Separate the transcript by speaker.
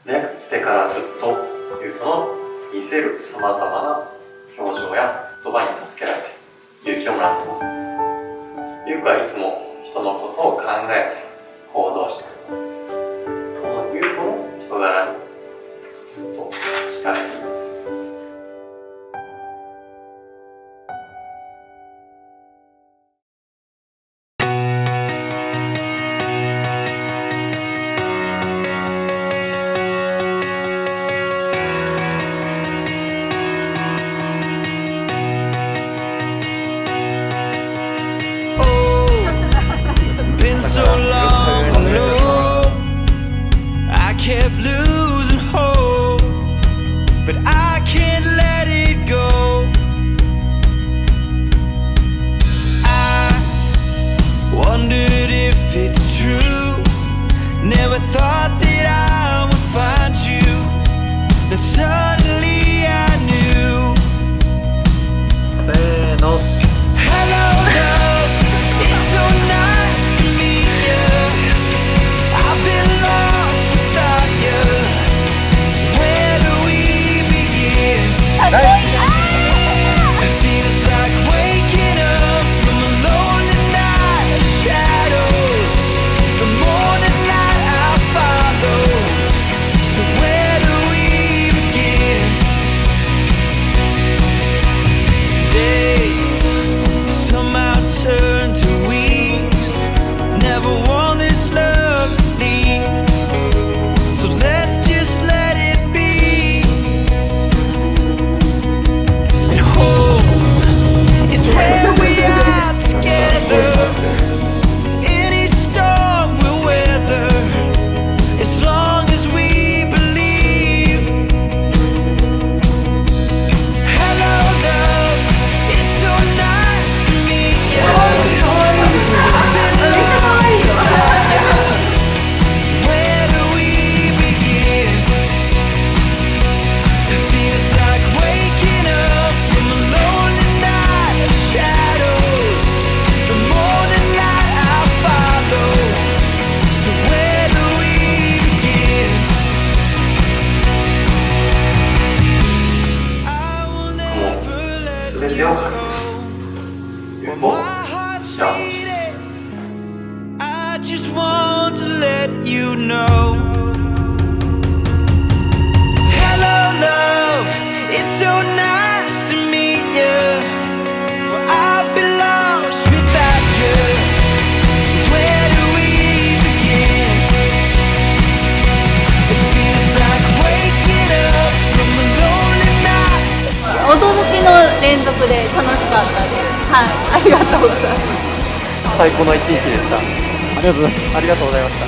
Speaker 1: 出会ってからずっと優子の見せるさまざまな表情や言葉に助けられて勇気をもらってます。優子はいつも人のことを考えて行動しています。その優子の人柄にずっと惹かれています。
Speaker 2: So long alone, I kept losing hope, but I can't let it go. I wondered if it's true. Never thought that I would find you. Then suddenly I knew. Hello love, it's so nice to meet you. I've been lost without you. Where do we begin? It feels like waking up from a lonely night of shadows. The morning light I follow. So where do we begin? Days somehow turn to weeks. Never want this love to leave. So let's just let it be. And home is where we are together. Any storm we'll weather, as long as we believe. Hello love, it's so nice to meet you. I've been lost without you. Where do we begin? It feels like waking up from a lonely night of shadows. The morning light I follow. So where do we begin? I will never let
Speaker 1: 全てをかけて優子を幸せにします。
Speaker 2: I just want to let you know. Hello love, it's so nice to meet you. Well, I've been lost without you. Where do we begin? It feels like waking up from a lonely night.
Speaker 3: 驚きの連続で楽しかったです。はい、ありがとうございます。
Speaker 4: 最高の一日でした。ありがとうございました。